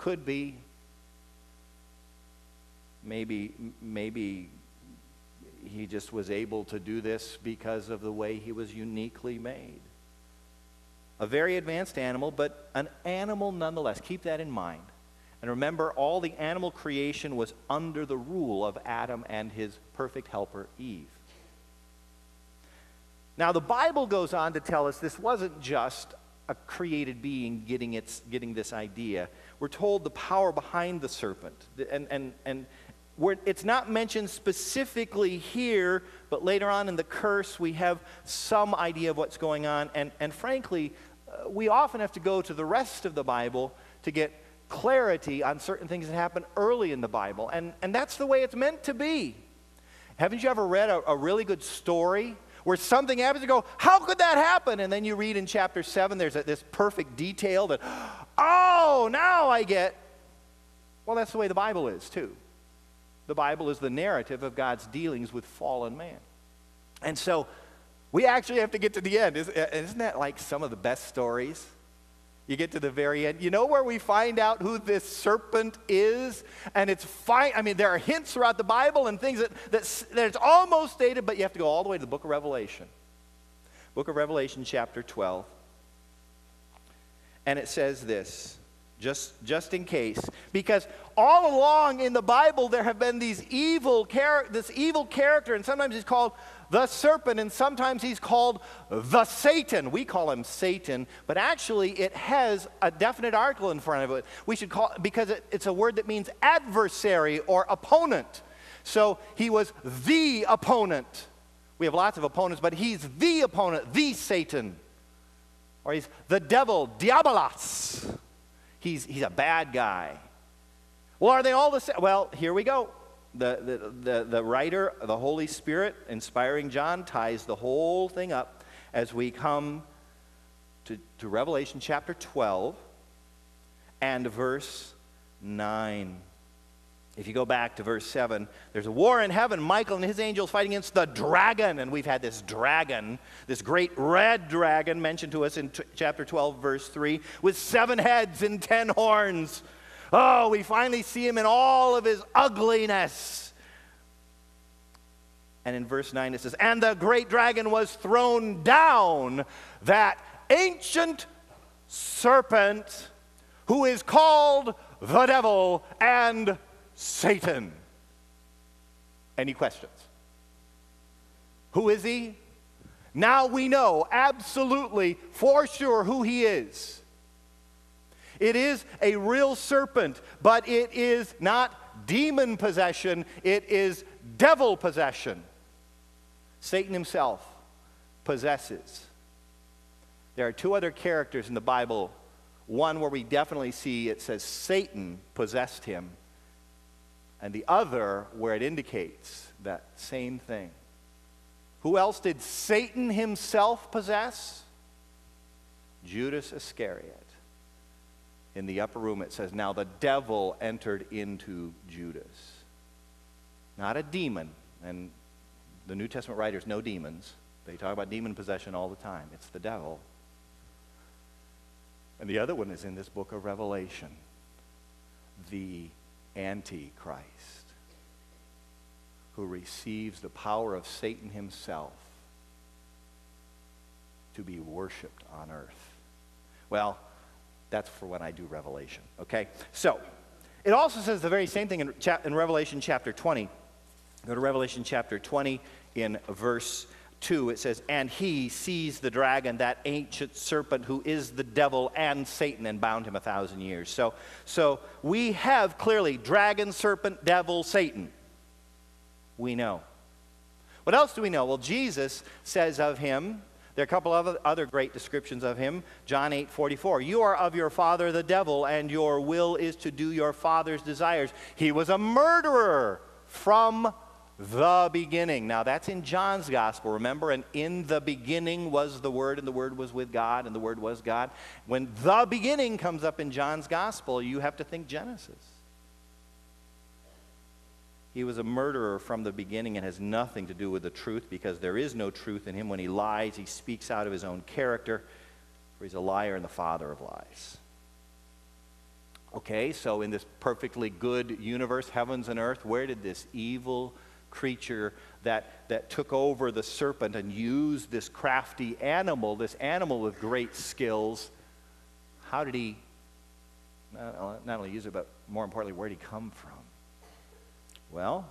Could be. Maybe he just was able to do this because of the way he was uniquely made. A very advanced animal, but an animal nonetheless. Keep that in mind. And remember, all the animal creation was under the rule of Adam and his perfect helper, Eve. Now, the Bible goes on to tell us this wasn't just a created being getting this idea. We're told the power behind the serpent. It's not mentioned specifically here, but later on in the curse, we have some idea of what's going on. And frankly, we often have to go to the rest of the Bible to get clarity on certain things that happen early in the Bible. And that's the way it's meant to be. Haven't you ever read a really good story where something happens and go, how could that happen? And then you read in chapter 7, there's this perfect detail that, oh, now I get. Well, that's the way the Bible is too. The Bible is the narrative of God's dealings with fallen man. And so we actually have to get to the end. Isn't that like some of the best stories? You get to the very end. You know where we find out who this serpent is? And it's fine. I mean, there are hints throughout the Bible and things that it's almost stated, but you have to go all the way to the book of Revelation. Book of Revelation, chapter 12. And it says this, just in case. Because all along in the Bible, there have been this evil character, and sometimes he's called the serpent, and sometimes he's called the Satan. We call him Satan, but actually it has a definite article in front of it. We should call it, because it's a word that means adversary or opponent. So he was the opponent. We have lots of opponents, but he's the opponent, the Satan. Or he's the devil, diabolos. He's a bad guy. Well, are they all the same? Well, here we go. The writer, the Holy Spirit, inspiring John, ties the whole thing up as we come to Revelation chapter 12 and verse 9. If you go back to verse 7, there's a war in heaven. Michael and his angels fighting against the dragon. And we've had this dragon, this great red dragon mentioned to us in chapter 12, verse 3, with 7 heads and 10 horns. Oh, we finally see him in all of his ugliness. And in verse 9 it says, and the great dragon was thrown down, that ancient serpent who is called the devil and Satan. Any questions? Who is he? Now we know absolutely for sure who he is. It is a real serpent, but it is not demon possession, it is devil possession. Satan himself possesses. There are 2 other characters in the Bible, one where we definitely see it says Satan possessed him, and the other where it indicates that same thing. Who else did Satan himself possess? Judas Iscariot. In the upper room it says, now the devil entered into Judas. Not a demon, and the New Testament writers know demons. They talk about demon possession all the time. It's the devil. And the other one is in this book of Revelation, the Antichrist, who receives the power of Satan himself to be worshipped on earth. Well, that's for when I do Revelation, okay? So, it also says the very same thing in Revelation chapter 20. Go to Revelation chapter 20 in verse 2. It says, and he seized the dragon, that ancient serpent who is the devil and Satan, and bound him 1,000 years. So we have clearly dragon, serpent, devil, Satan. We know. What else do we know? Well, Jesus says of him, there are a couple of other great descriptions of him. John 8:44. You are of your father the devil, and your will is to do your father's desires. He was a murderer from the beginning. Now that's in John's gospel, remember? And in the beginning was the Word, and the Word was with God, and the Word was God. When the beginning comes up in John's gospel, you have to think Genesis. He was a murderer from the beginning and has nothing to do with the truth, because there is no truth in him. When he lies, he speaks out of his own character, for he's a liar and the father of lies. Okay, so in this perfectly good universe, heavens and earth, where did this evil creature that took over the serpent and used this crafty animal, this animal with great skills, how did he not only use it, but more importantly, where did he come from? Well,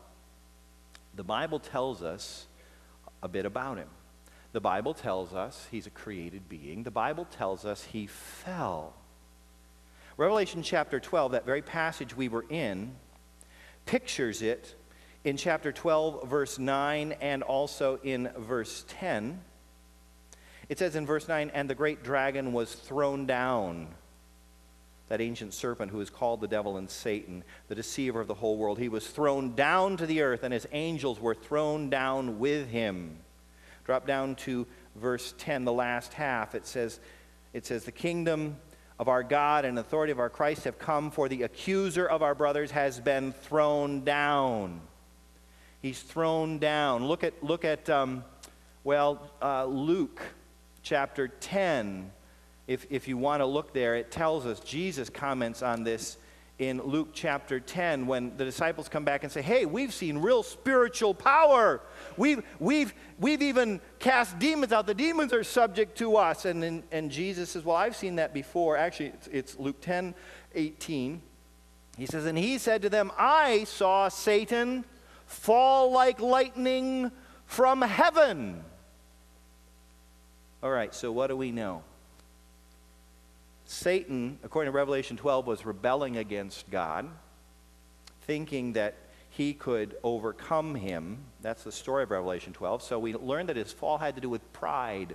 the Bible tells us a bit about him. The Bible tells us he's a created being. The Bible tells us he fell. Revelation chapter 12, that very passage we were in, pictures it in chapter 12, verse 9, and also in verse 10. It says in verse 9, "And the great dragon was thrown down, that ancient serpent who is called the devil and Satan, the deceiver of the whole world. He was thrown down to the earth, and his angels were thrown down with him." Drop down to verse 10, the last half. It says, "The kingdom of our God and authority of our Christ have come, for the accuser of our brothers has been thrown down." He's thrown down. Look at Luke chapter 10. If you want to look there, it tells us, Jesus comments on this in Luke chapter 10 when the disciples come back and say, "Hey, we've seen real spiritual power. We've even cast demons out. The demons are subject to us." And Jesus says, "Well, I've seen that before." Actually, it's Luke 10:18. He says, "And he said to them, I saw Satan fall like lightning from heaven." All right, so what do we know? Satan, according to Revelation 12, was rebelling against God, thinking that he could overcome him. That's the story of Revelation 12. So we learned that his fall had to do with pride.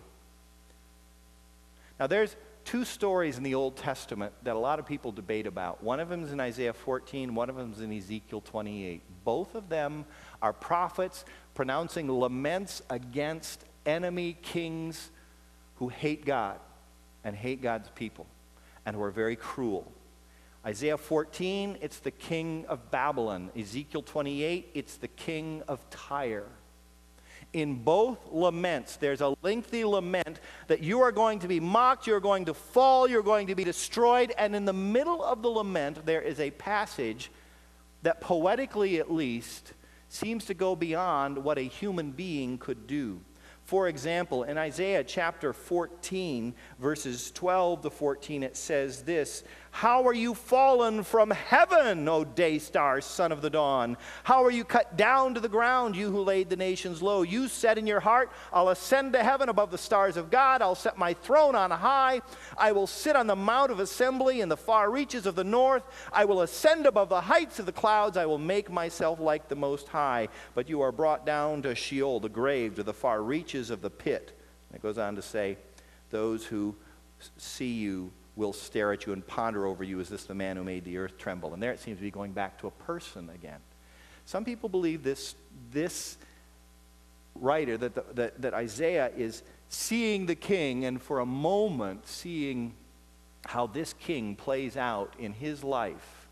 Now there's two stories in the Old Testament that a lot of people debate about. One of them is in Isaiah 14, one of them is in Ezekiel 28. Both of them are prophets pronouncing laments against enemy kings who hate God and hate God's people, and who are very cruel. Isaiah 14, it's the king of Babylon. Ezekiel 28, it's the king of Tyre. In both laments, there's a lengthy lament that you are going to be mocked, you're going to fall, you're going to be destroyed, and in the middle of the lament, there is a passage that poetically at least seems to go beyond what a human being could do. For example, in Isaiah chapter 14, verses 12 to 14, it says this, "How are you fallen from heaven, O day star, son of the dawn? How are you cut down to the ground, you who laid the nations low? You said in your heart, I'll ascend to heaven above the stars of God. I'll set my throne on high. I will sit on the mount of assembly in the far reaches of the north. I will ascend above the heights of the clouds. I will make myself like the Most High. But you are brought down to Sheol, the grave, to the far reaches of the pit." And it goes on to say, "Those who see you will stare at you and ponder over you. Is this the man who made the earth tremble?" And there it seems to be going back to a person again. Some people believe this writer, that Isaiah is seeing the king, and for a moment seeing how this king plays out in his life,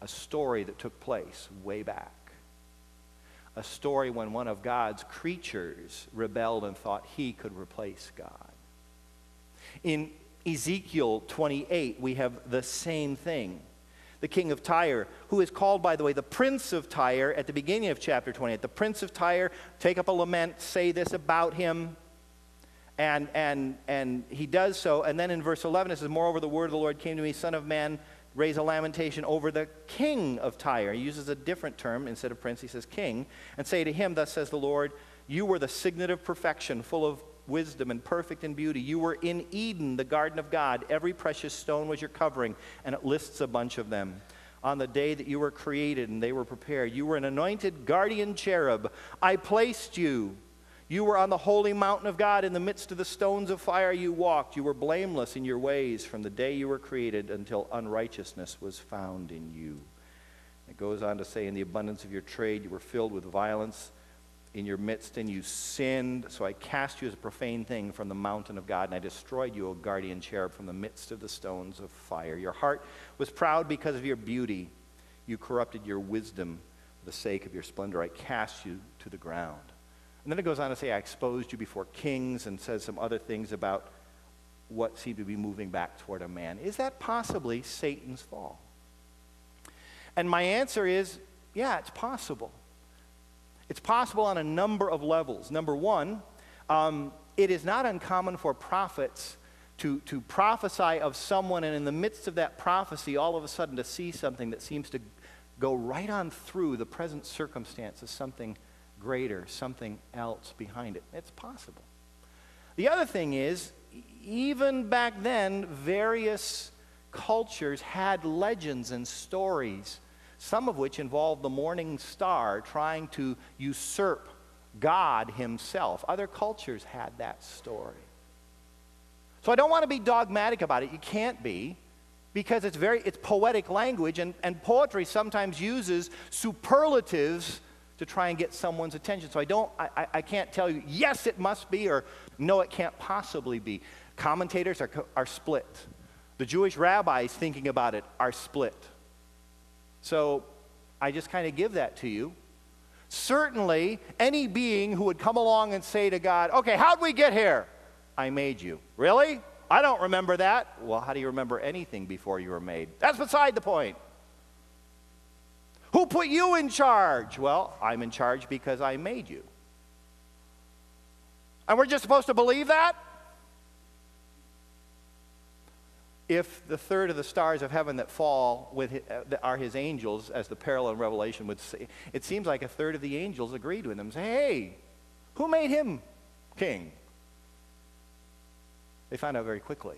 a story that took place way back. A story when one of God's creatures rebelled and thought he could replace God. In Ezekiel 28, we have the same thing. The king of Tyre, who is called, by the way, the prince of Tyre at the beginning of chapter 28. The prince of Tyre, take up a lament, say this about him. And he does so. And then in verse 11 it says, "Moreover, the word of the Lord came to me, Son of man, raise a lamentation over the king of Tyre." He uses a different term. Instead of prince, he says king. "And say to him, thus says the Lord, you were the signet of perfection, full of wisdom and perfect in beauty. You were in Eden, the garden of God. Every precious stone was your covering." And it lists a bunch of them. "On the day that you were created and they were prepared, you were an anointed guardian cherub. I placed you. You were on the holy mountain of God. In the midst of the stones of fire you walked. You were blameless in your ways from the day you were created until unrighteousness was found in you." It goes on to say, "In the abundance of your trade you were filled with violence in your midst, and you sinned. So I cast you as a profane thing from the mountain of God, and I destroyed you, O guardian cherub, from the midst of the stones of fire. Your heart was proud because of your beauty. You corrupted your wisdom for the sake of your splendor. I cast you to the ground." And then it goes on to say, "I exposed you before kings," and says some other things about what seemed to be moving back toward a man. Is that possibly Satan's fall? And my answer is, yeah, it's possible. It's possible on a number of levels. Number one, it is not uncommon for prophets to prophesy of someone, and in the midst of that prophecy, all of a sudden to see something that seems to go right on through the present circumstances, something greater, something else behind it. It's possible. The other thing is, even back then, various cultures had legends and stories, some of which involved the morning star trying to usurp God himself. Other cultures had that story. So I don't want to be dogmatic about it. You can't be, because it's poetic language, and poetry sometimes uses superlatives to try and get someone's attention. So I can't tell you, yes, it must be, or no, it can't possibly be. Commentators are split. The Jewish rabbis thinking about it are split. So I just kind of give that to you. Certainly, any being who would come along and say to God, okay, how'd we get here? I made you. Really? I don't remember that. Well, how do you remember anything before you were made? That's beside the point. Who put you in charge? Well, I'm in charge because I made you. And we're just supposed to believe that? If the third of the stars of heaven that fall are his angels, as the parallel in Revelation would say, it seems like a third of the angels agreed with him and say, hey, who made him king? They found out very quickly.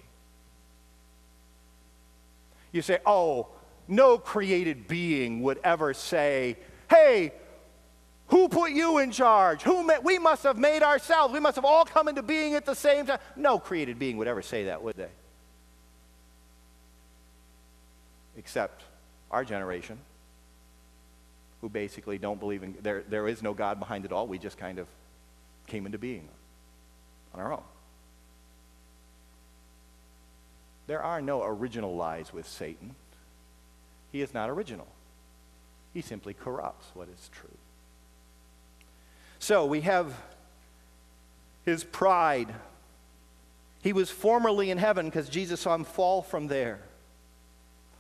You say, oh, no created being would ever say, hey, who put you in charge? We must have made ourselves. We must have all come into being at the same time. No created being would ever say that, would they? Except our generation, who basically don't believe in, there is no God behind it all. We just kind of came into being on our own. There are no original lies with Satan. He is not original. He simply corrupts what is true. So we have his pride. He was formerly in heaven because Jesus saw him fall from there.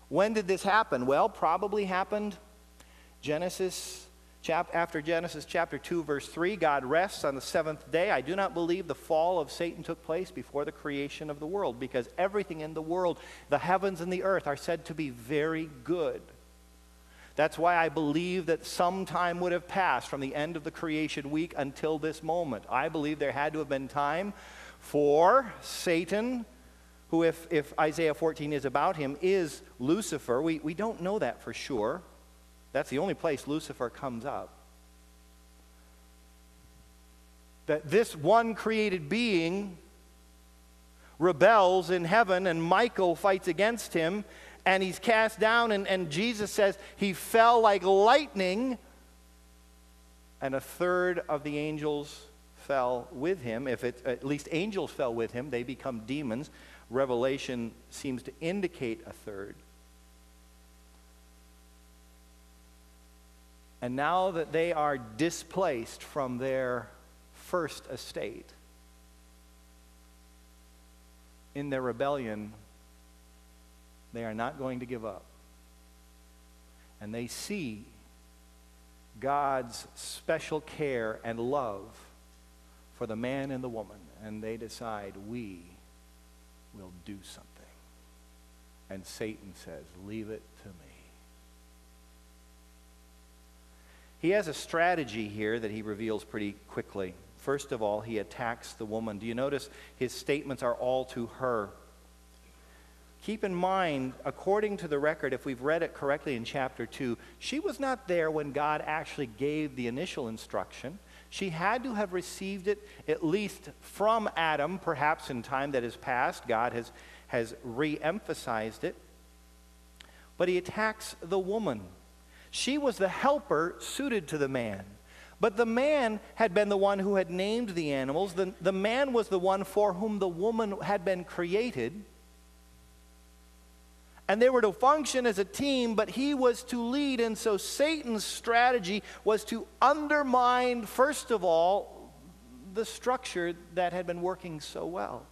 When did this happen? Well, probably happened after Genesis chapter 2, verse 3. God rests on the seventh day. I do not believe the fall of Satan took place before the creation of the world, because everything in the world, the heavens and the earth, are said to be very good. That's why I believe that some time would have passed from the end of the creation week until this moment. I believe there had to have been time for Satan, who, if Isaiah 14 is about him, is Lucifer. We don't know that for sure. That's the only place Lucifer comes up. That this one created being rebels in heaven, and Michael fights against him, and he's cast down, and Jesus says he fell like lightning, and a third of the angels fell with him. If at least angels fell with him, they become demons. Revelation seems to indicate a third. And now that they are displaced from their first estate, in their rebellion, they are not going to give up. And they see God's special care and love for the man and the woman, and they decide, we will do something. And Satan says, leave it to me. He has a strategy here that he reveals pretty quickly. First of all, he attacks the woman. Do you notice his statements are all to her? Keep in mind, according to the record, if we've read it correctly in chapter 2, she was not there when God actually gave the initial instruction. She had to have received it at least from Adam, perhaps in time that has passed. God has re-emphasized it. But he attacks the woman. She was the helper suited to the man. But the man had been the one who had named the animals. The man was the one for whom the woman had been created. And they were to function as a team, but he was to lead. And so Satan's strategy was to undermine, first of all, the structure that had been working so well.